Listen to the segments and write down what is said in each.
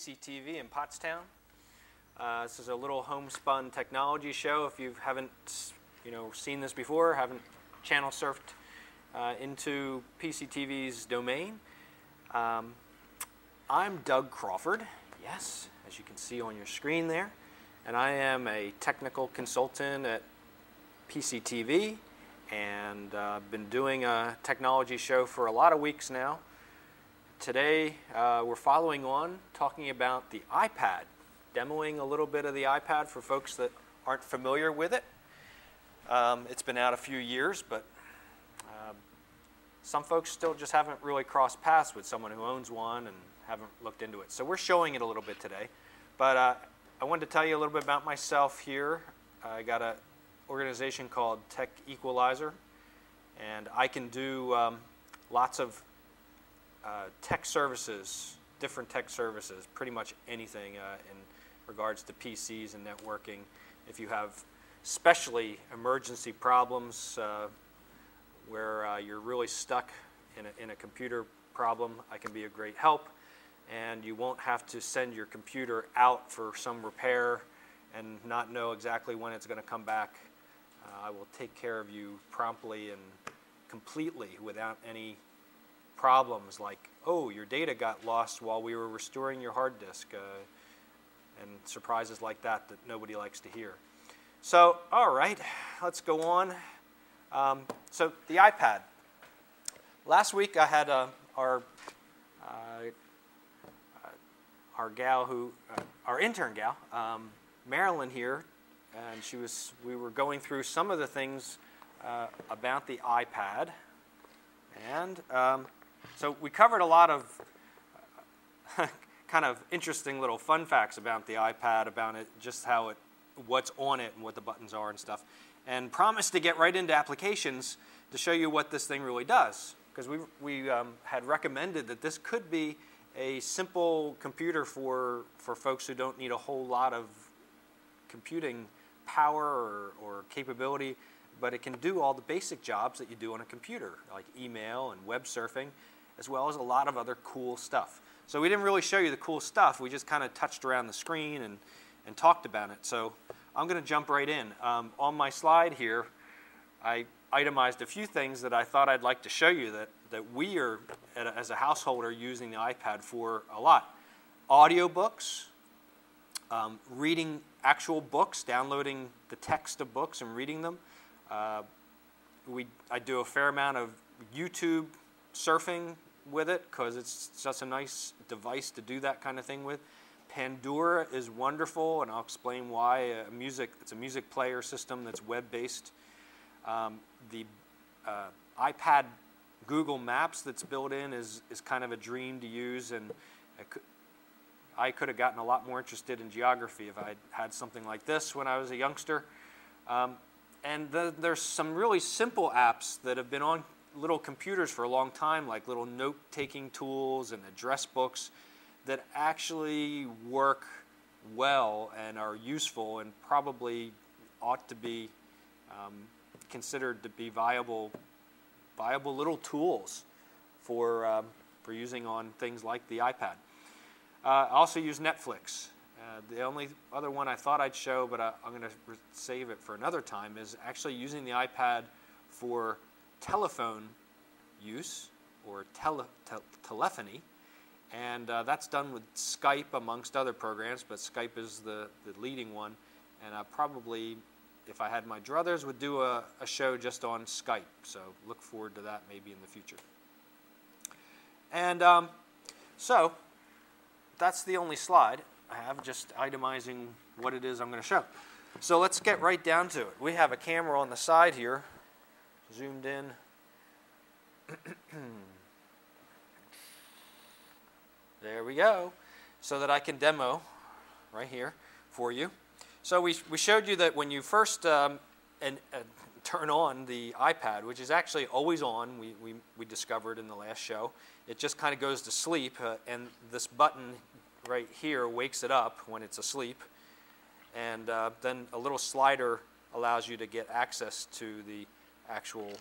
PCTV in Pottstown. This is a little homespun technology show. If you haven't, seen this before, haven't channel surfed into PCTV's domain, I'm Doug Crawford. Yes, as you can see on your screen there, and I am a technical consultant at PCTV, and I've been doing a technology show for a lot of weeks now. Today we're following on talking about the iPad, demoing a little bit of the iPad for folks that aren't familiar with it. It's been out a few years, but some folks still just haven't really crossed paths with someone who owns one and haven't looked into it. So we're showing it a little bit today. But I wanted to tell you a little bit about myself here. I got an organization called Tech Equalizer, and I can do lots of tech services, different tech services, pretty much anything in regards to PCs and networking. If you have especially emergency problems where you're really stuck in a computer problem, I can be a great help. And you won't have to send your computer out for some repair and not know exactly when it's going to come back. I will take care of you promptly and completely without any problems like, oh, your data got lost while we were restoring your hard disk, and surprises like that that nobody likes to hear. So, all right, let's go on. So the iPad. Last week I had our gal our intern gal, Marilyn here, and we were going through some of the things about the iPad, and so we covered a lot of kind of interesting little fun facts about the iPad, about it, just what's on it and what the buttons are and stuff, and promised to get right into applications to show you what this thing really does, because we had recommended that this could be a simple computer for folks who don't need a whole lot of computing power or capability, but it can do all the basic jobs that you do on a computer, like email and web surfing, as well as a lot of other cool stuff. So we didn't really show you the cool stuff, we just kind of touched around the screen and talked about it. So I'm going to jump right in. On my slide here, I itemized a few things that I thought I'd like to show you that we are, as a household, are using the iPad for a lot. Audiobooks, reading actual books, downloading the text of books and reading them. I do a fair amount of YouTube surfing with it because it's such a nice device to do that kind of thing with. Pandora is wonderful, and I'll explain why. It's a music player system that's web-based. The iPad Google Maps that's built in is kind of a dream to use, and I could have gotten a lot more interested in geography if I had something like this when I was a youngster. And there's some really simple apps that have been on little computers for a long time, like little note-taking tools and address books that actually work well and are useful and probably ought to be considered to be viable little tools for using on things like the iPad. I also use Netflix. The only other one I thought I'd show, but I'm going to save it for another time, is actually using the iPad for telephone use or telephony. And that's done with Skype amongst other programs, but Skype is the leading one. And I probably, if I had my druthers, would do a show just on Skype. So look forward to that maybe in the future. And so that's the only slide I have, just itemizing what it is I'm going to show. So let's get right down to it. We have a camera on the side here, zoomed in. There we go, so that I can demo right here for you. So we showed you that when you first turn on the iPad, which is actually always on, we discovered in the last show, it just kind of goes to sleep, and this button right here wakes it up when it's asleep, and then a little slider allows you to get access to the actual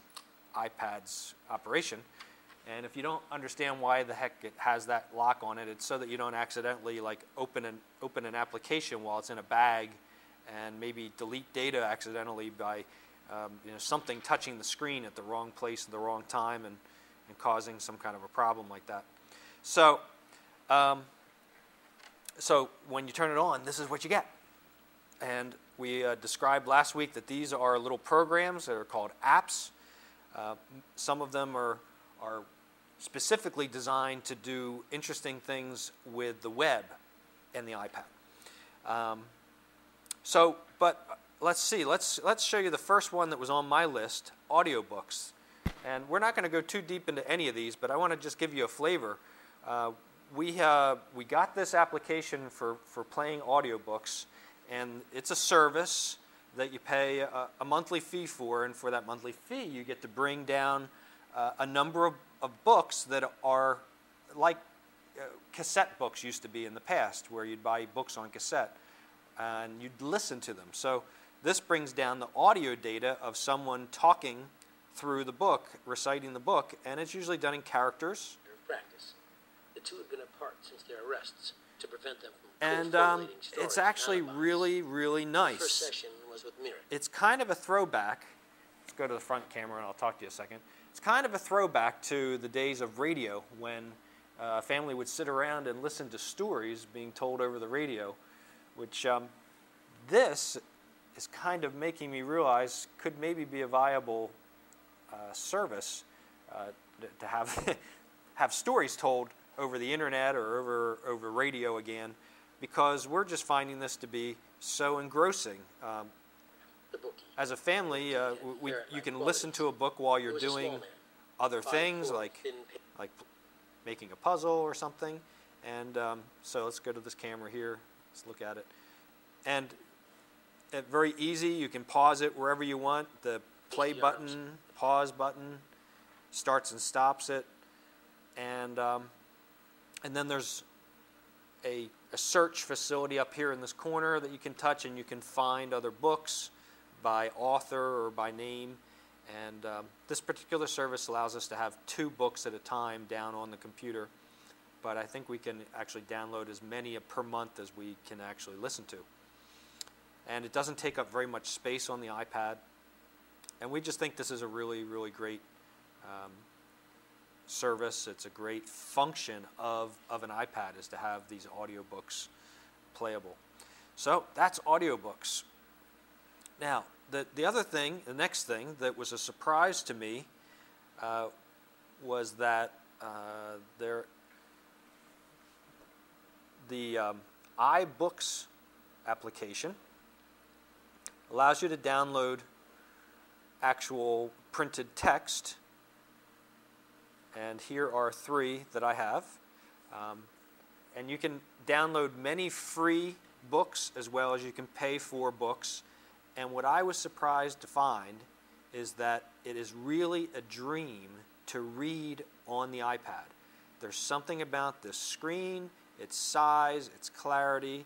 iPad's operation. And if you don't understand why the heck it has that lock on it, it's so that you don't accidentally like open an application while it's in a bag and maybe delete data accidentally by something touching the screen at the wrong place at the wrong time and causing some kind of a problem like that. So, so when you turn it on, this is what you get. And we described last week that these are little programs that are called apps. Some of them are specifically designed to do interesting things with the web and the iPad. But let's see. Let's show you the first one that was on my list, audiobooks. And we're not going to go too deep into any of these, but I want to just give you a flavor. We got this application for playing audiobooks, and it's a service that you pay a monthly fee for, and for that monthly fee you get to bring down a number of books that are like cassette books used to be in the past, where you'd buy books on cassette and you'd listen to them. So this brings down the audio data of someone talking through the book, reciting the book, and it's usually done in characters. Practice. The two have been apart since their arrests to prevent them from and it's actually really, really nice. The first session was with Mira. It's kind of a throwback. Let's go to the front camera and I'll talk to you a second. It's kind of a throwback to the days of radio when a family would sit around and listen to stories being told over the radio, which this is kind of making me realize could maybe be a viable service to have have stories told over the internet or over radio again, because we're just finding this to be so engrossing. As a family, you can listen to a book while you're doing other things like making a puzzle or something. And so let's go to this camera here. Let's look at it. And very easy. You can pause it wherever you want. The play button, pause button, starts and stops it. And then there's a search facility up here in this corner that you can touch, and you can find other books by author or by name. And this particular service allows us to have 2 books at a time down on the computer, but I think we can actually download as many per month as we can actually listen to. And it doesn't take up very much space on the iPad, and we just think this is a really, really great service. It's a great function of an iPad, is to have these audiobooks playable. So that's audiobooks. Now, the other thing, the next thing that was a surprise to me was that the iBooks application allows you to download actual printed text, and here are 3 that I have. And you can download many free books as well as you can pay for books. And what I was surprised to find is that it is really a dream to read on the iPad. There's something about this screen, its size, its clarity,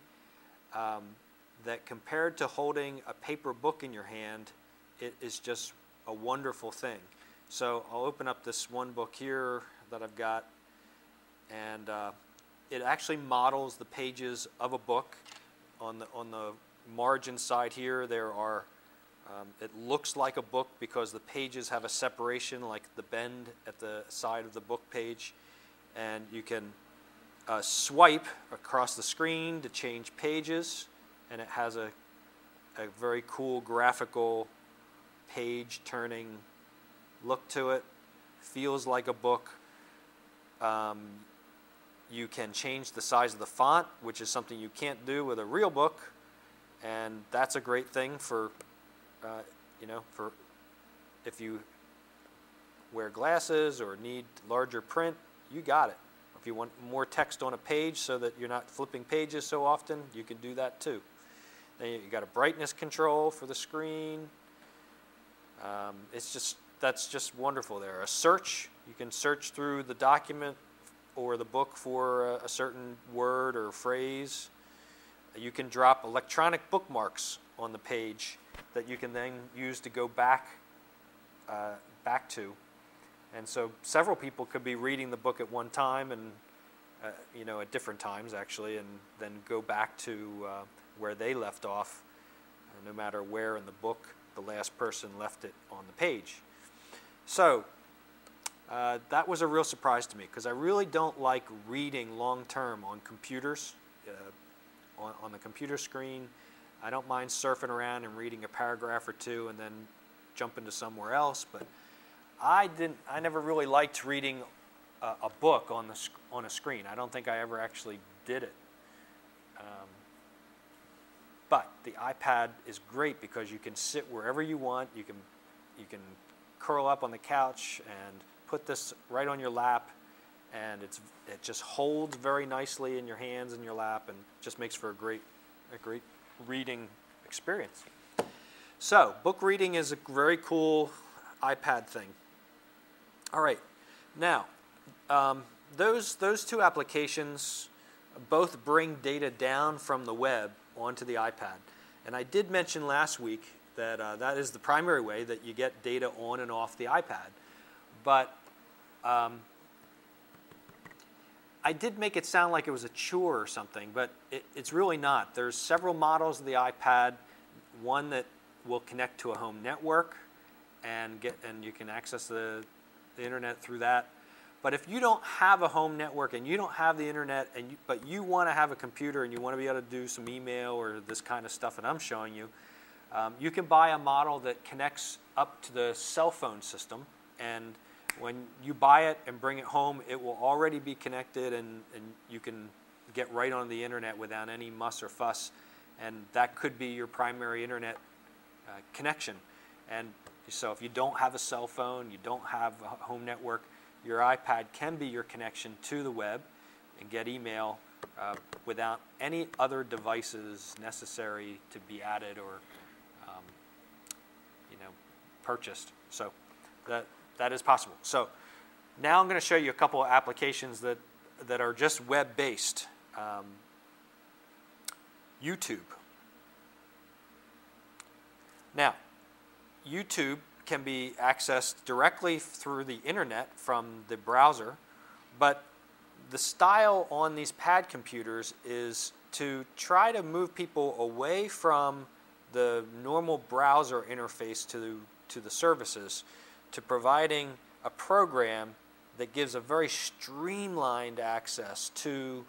that compared to holding a paper book in your hand, it is just a wonderful thing. So I'll open up this one book here that I've got, and it actually models the pages of a book. On the margin side here, there are, it looks like a book because the pages have a separation, like the bend at the side of the book page, and you can swipe across the screen to change pages, and it has a very cool graphical page turning look to it. Feels like a book. You can change the size of the font, which is something you can't do with a real book, and that's a great thing for for if you wear glasses or need larger print. You got it. If you want more text on a page so that you're not flipping pages so often, you can do that too. Then you got a brightness control for the screen. That's just wonderful there. A search, you can search through the document or the book for a certain word or phrase. You can drop electronic bookmarks on the page that you can then use to go back to. And so several people could be reading the book at one time and, at different times actually, and then go back to where they left off, no matter where in the book the last person left it on the page. So that was a real surprise to me because I really don't like reading long-term on computers, on the computer screen. I don't mind surfing around and reading a paragraph or two and then jumping to somewhere else, but I never really liked reading a book on a screen. I don't think I ever actually did it. But the iPad is great because you can sit wherever you want. You can curl up on the couch and put this right on your lap, and it just holds very nicely in your hands and your lap, and just makes for a great reading experience. So book reading is a very cool iPad thing. All right, now those two applications both bring data down from the web onto the iPad. And I did mention last week that that is the primary way that you get data on and off the iPad. But I did make it sound like it was a chore or something, but it's really not. There's several models of the iPad, one that will connect to a home network and you can access the internet through that. But if you don't have a home network and you don't have the internet, but you want to have a computer and you want to be able to do some email or this kind of stuff that I'm showing you, you can buy a model that connects up to the cell phone system. And when you buy it and bring it home, it will already be connected, and you can get right on the internet without any muss or fuss. And that could be your primary internet connection. And so if you don't have a cell phone, you don't have a home network, your iPad can be your connection to the web and get email without any other devices necessary to be added or purchased. So that is possible. So now I'm going to show you a couple of applications that are just web-based. YouTube. Now, YouTube can be accessed directly through the internet from the browser, but the style on these pad computers is to try to move people away from the normal browser interface to the services to providing a program that gives a very streamlined access to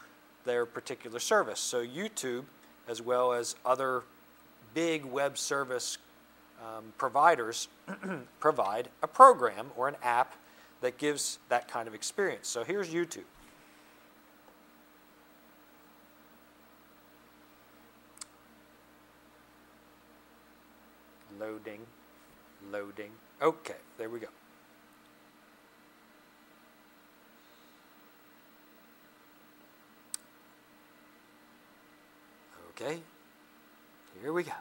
their particular service. So YouTube, as well as other big web service providers, provide a program or an app that gives that kind of experience. So here's YouTube. Loading. Okay, there we go. Okay, here we go.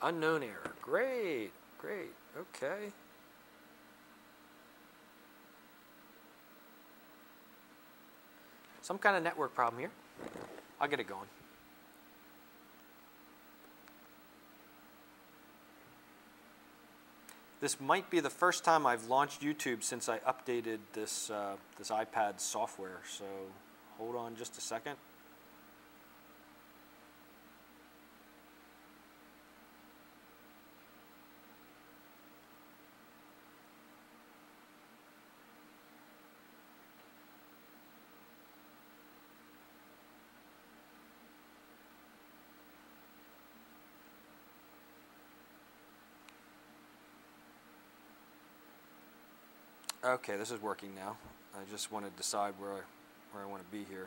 Unknown error. Great, okay. Some kind of network problem here. I'll get it going. This might be the first time I've launched YouTube since I updated this iPad software, so hold on just a second. Okay, this is working now. I just want to decide where I want to be here.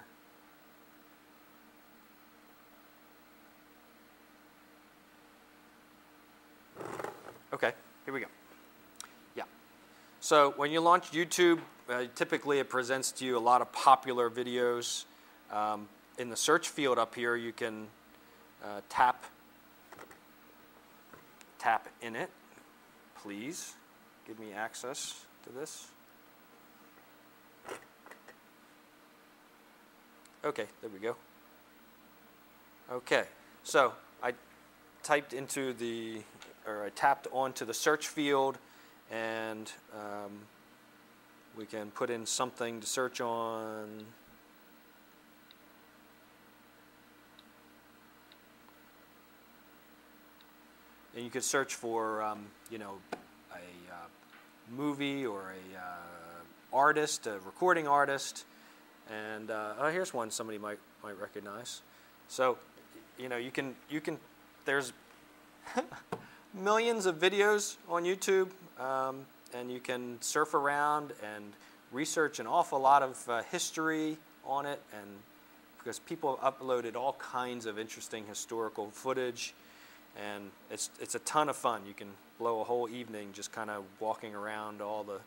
Okay, here we go. Yeah. So when you launch YouTube, typically it presents to you a lot of popular videos. In the search field up here, you can tap in it. Please give me access to this. Okay, there we go. Okay, so I tapped onto the search field, and we can put in something to search on. And you could search for, a movie or a artist, a recording artist, and here's one somebody might recognize. So, you can there's millions of videos on YouTube, and you can surf around and research an awful lot of history on it, and because people have uploaded all kinds of interesting historical footage, and it's a ton of fun. You can blow a whole evening just kind of walking around all the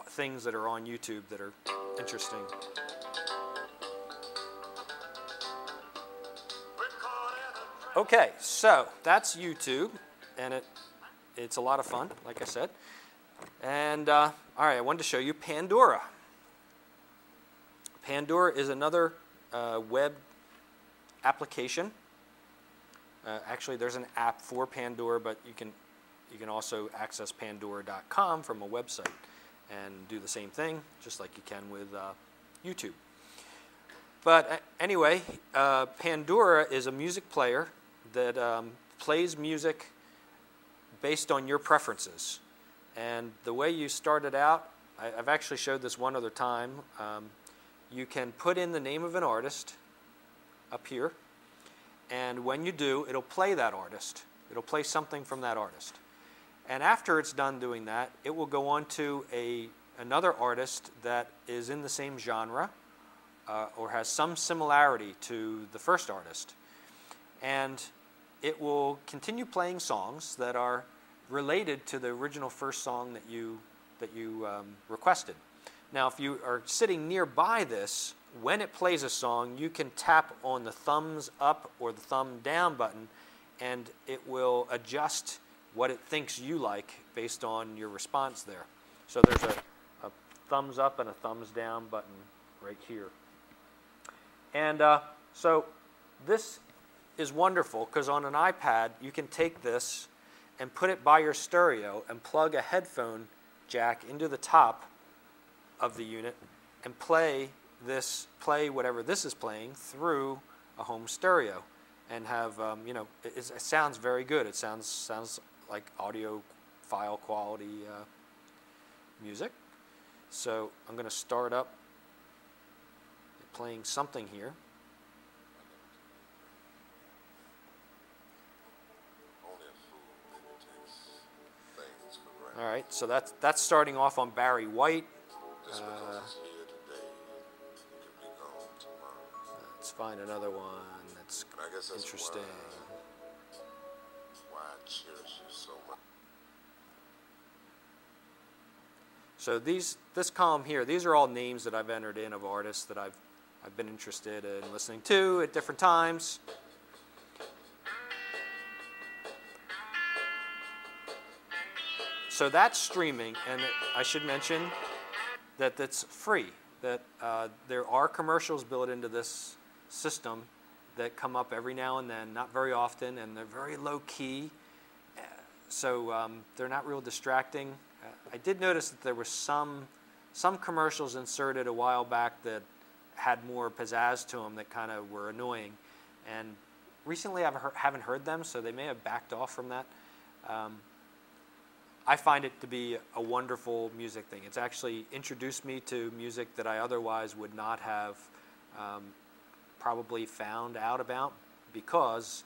things that are on YouTube that are interesting. Okay, so that's YouTube, and it's a lot of fun, like I said. And all right, I wanted to show you Pandora. Pandora is another web application. Actually, there's an app for Pandora, but you can also access Pandora.com from a website and do the same thing, just like you can with YouTube. But anyway, Pandora is a music player that plays music based on your preferences. And the way you start it out, I've actually showed this one other time. You can put in the name of an artist up here, and when you do, it'll play that artist. It'll play something from that artist. And after it's done doing that, it will go on to another artist that is in the same genre or has some similarity to the first artist. And it will continue playing songs that are related to the original first song that you requested. Now, if you are sitting nearby this, when it plays a song, you can tap on the thumbs up or the thumb down button, and it will adjust what it thinks you like based on your response there. So there's a thumbs up and a thumbs down button right here. And so this is wonderful because on an iPad, you can take this and put it by your stereo and plug a headphone jack into the top of the unit and play whatever this is playing through a home stereo, and have it sounds very good. It sounds like audio file quality music. So I'm going to start up playing something here. All right, so that's starting off on Barry White. Let's find another one that's interesting. Why I cherish you so much. So this column here, these are all names that I've entered in of artists that I've been interested in listening to at different times. So that's streaming, and I should mention that that's free, that there are commercials built into this system that come up every now and then, not very often, and they're very low key, so they're not real distracting. I did notice that there were some commercials inserted a while back that had more pizzazz to them that kind of were annoying, and recently I haven't heard them, so they may have backed off from that. I find it to be a wonderful music thing. It's actually introduced me to music that I otherwise would not have probably found out about, because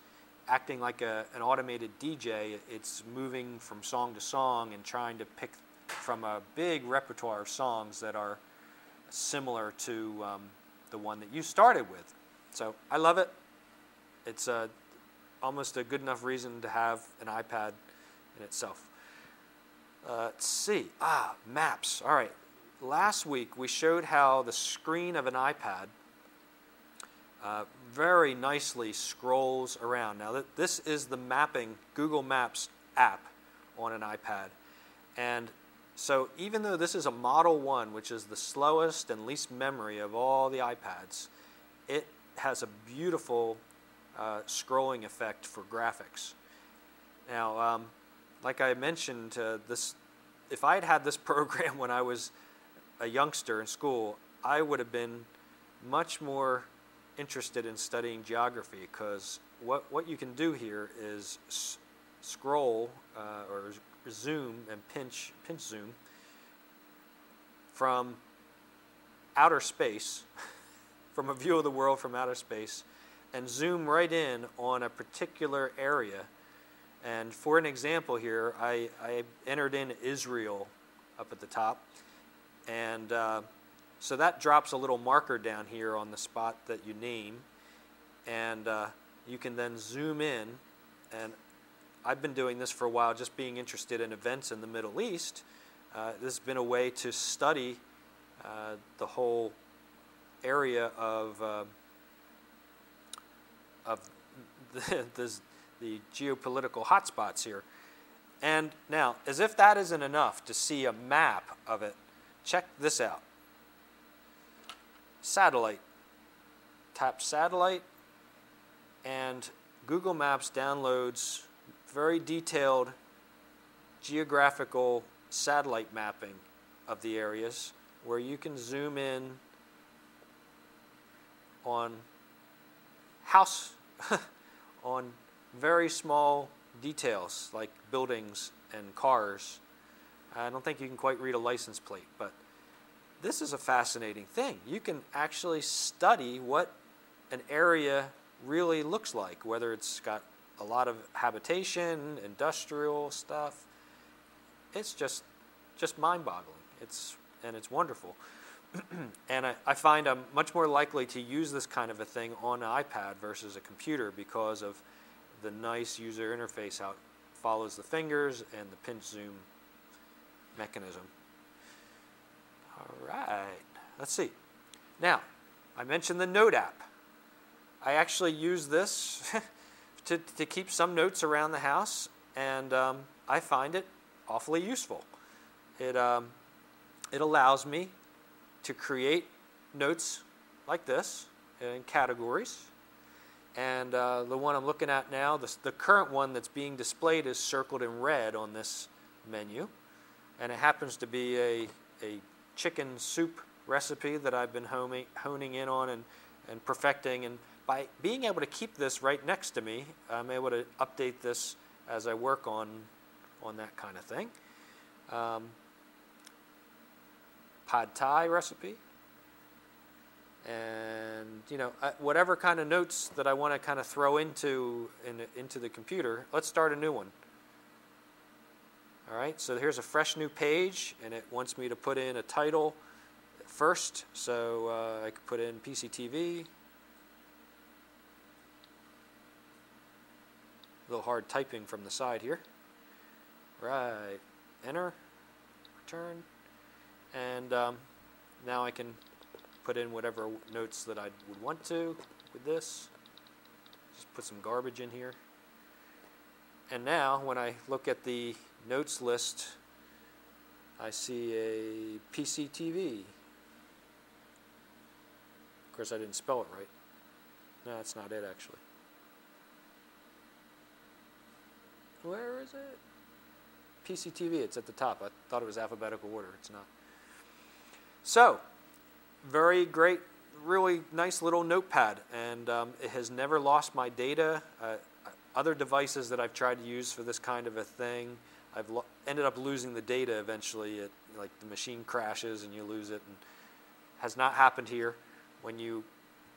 acting like an automated DJ, it's moving from song to song and trying to pick from a big repertoire of songs that are similar to the one that you started with. So I love it. It's almost a good enough reason to have an iPad in itself. Let's see. Maps. All right. Last week we showed how the screen of an iPad very nicely scrolls around. Now this is the mapping Google Maps app on an iPad, and So even though this is a Model 1, which is the slowest and least memory of all the iPads, it has a beautiful scrolling effect for graphics. Now, like I mentioned, if I had had this program when I was a youngster in school, I would have been much more interested in studying geography, because what you can do here is scroll or zoom and pinch zoom from outer space, from a view of the world from outer space, and zoom right in on a particular area. And for an example here, I entered in Israel up at the top, and so that drops a little marker down here on the spot that you name, and you can then zoom in. And I've been doing this for a while, just being interested in events in the Middle East. This has been a way to study the whole area of the geopolitical hotspots here. And now, as if that isn't enough to see a map of it, check this out. Satellite. Tap satellite, and Google Maps downloads very detailed geographical satellite mapping of the areas, where you can zoom in on on very small details like buildings and cars. I don't think you can quite read a license plate, but this is a fascinating thing. You can actually study what an area really looks like, whether it's got a lot of habitation, industrial stuff. It's just mind-boggling. It's wonderful. And I find I'm much more likely to use this kind of a thing on an iPad versus a computer, because of the nice user interface, how it follows the fingers and the pinch zoom mechanism. All right, let's see. Now, I mentioned the Note app. I actually use this to keep some notes around the house, and I find it awfully useful. It allows me to create notes like this in categories. And the one I'm looking at now, the current one that's being displayed is circled in red on this menu. And it happens to be a chicken soup recipe that I've been honing in on and perfecting. And by being able to keep this right next to me, I'm able to update this as I work on that kind of thing. Pad Thai recipe. And whatever kind of notes that I want to kind of throw into the computer. Let's start a new one. All right, so here's a fresh new page, and it wants me to put in a title first. So I could put in PCTV. A little hard typing from the side here. Right, enter, return, and now I can put in whatever notes that I would want to with this. Just put some garbage in here. And now when I look at the notes list, I see a PCTV. Of course, I didn't spell it right. No, that's not it actually. Where is it? PCTV, it's at the top. I thought it was alphabetical order. It's not. So, very great, really nice little notepad, and it has never lost my data. Other devices that I've tried to use for this kind of a thing, I've ended up losing the data eventually. Like the machine crashes and you lose it, and has not happened here.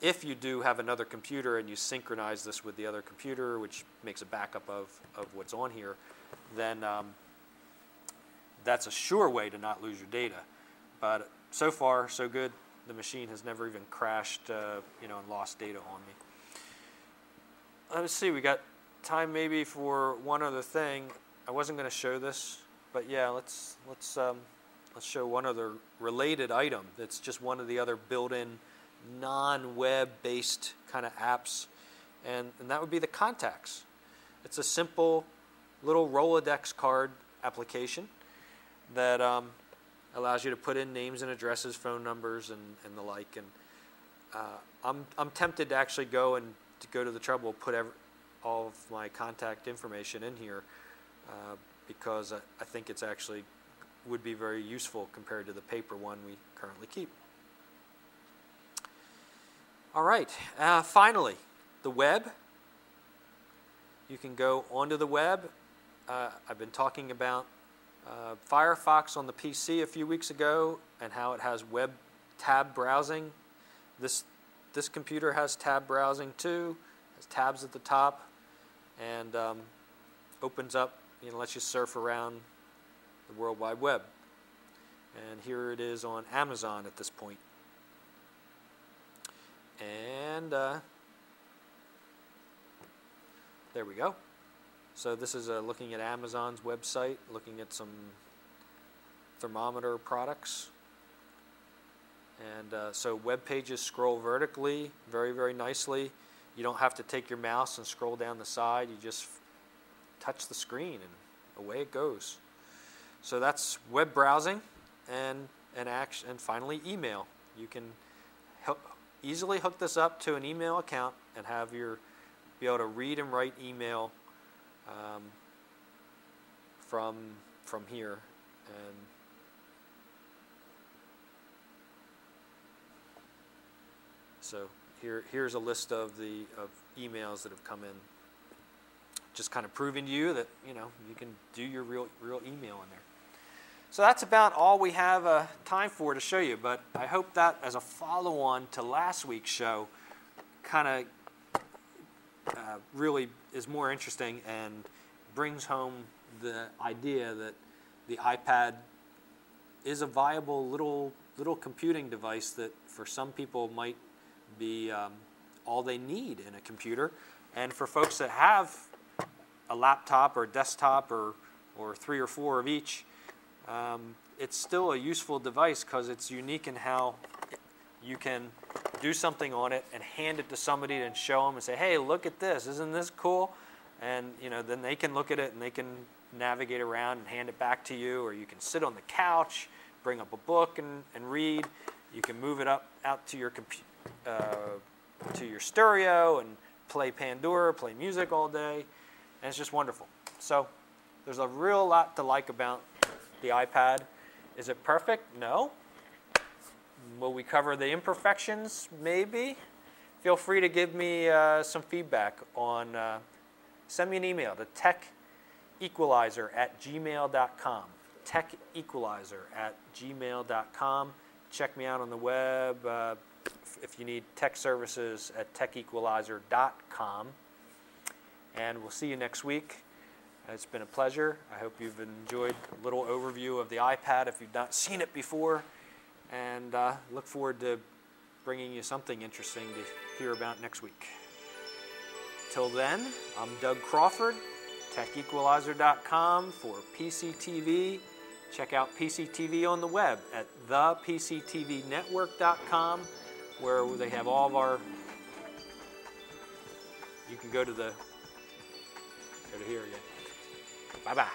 If you do have another computer and you synchronize this with the other computer, which makes a backup of what's on here, then that's a sure way to not lose your data. But so far, so good. The machine has never even crashed, and lost data on me. Let's see, we got time maybe for one other thing. I wasn't going to show this, but yeah, let's show one other related item. That's just one of the other built-in non-web-based kind of apps, and that would be the Contacts. It's a simple little Rolodex card application that allows you to put in names and addresses, phone numbers, and the like. And I'm tempted to actually go to the trouble of put all of my contact information in here because I think it's actually would be very useful compared to the paper one we currently keep. All right, finally, the web. You can go onto the web. I've been talking about Firefox on the PC a few weeks ago and how it has web tab browsing. This computer has tab browsing too. Has tabs at the top and opens up, lets you surf around the World Wide Web. And here it is on Amazon at this point. And there we go. So this is looking at Amazon's website, looking at some thermometer products. And so web pages scroll vertically very, very nicely. You don't have to take your mouse and scroll down the side. You just touch the screen and away it goes. So that's web browsing and finally email. You can easily hook this up to an email account and be able to read and write email from here. And so here's a list of emails that have come in, just kind of proving to you that you can do your real email in there. So that's about all we have time for to show you, but I hope that as a follow-on to last week's show kind of really is more interesting and brings home the idea that the iPad is a viable little computing device that for some people might be all they need in a computer, and for folks that have a laptop or a desktop or 3 or 4 of each, it's still a useful device because it's unique in how you can do something on it and hand it to somebody and show them and say, hey, look at this, isn't this cool? And then they can look at it and they can navigate around and hand it back to you, or you can sit on the couch, bring up a book and read. You can move it out to your stereo and play Pandora, play music all day, and it's just wonderful. So there's a real lot to like about the iPad. Is it perfect? No. Will we cover the imperfections? Maybe. Feel free to give me some feedback on, send me an email to techequalizer@gmail.com. techequalizer@gmail.com. Check me out on the web if you need tech services at techequalizer.com. And we'll see you next week. It's been a pleasure. I hope you've enjoyed a little overview of the iPad if you've not seen it before. And look forward to bringing you something interesting to hear about next week. Till then, I'm Doug Crawford, techequalizer.com for PCTV. Check out PCTV on the web at thepctvnetwork.com, where they have all of our, you can go to here again. Bye-bye.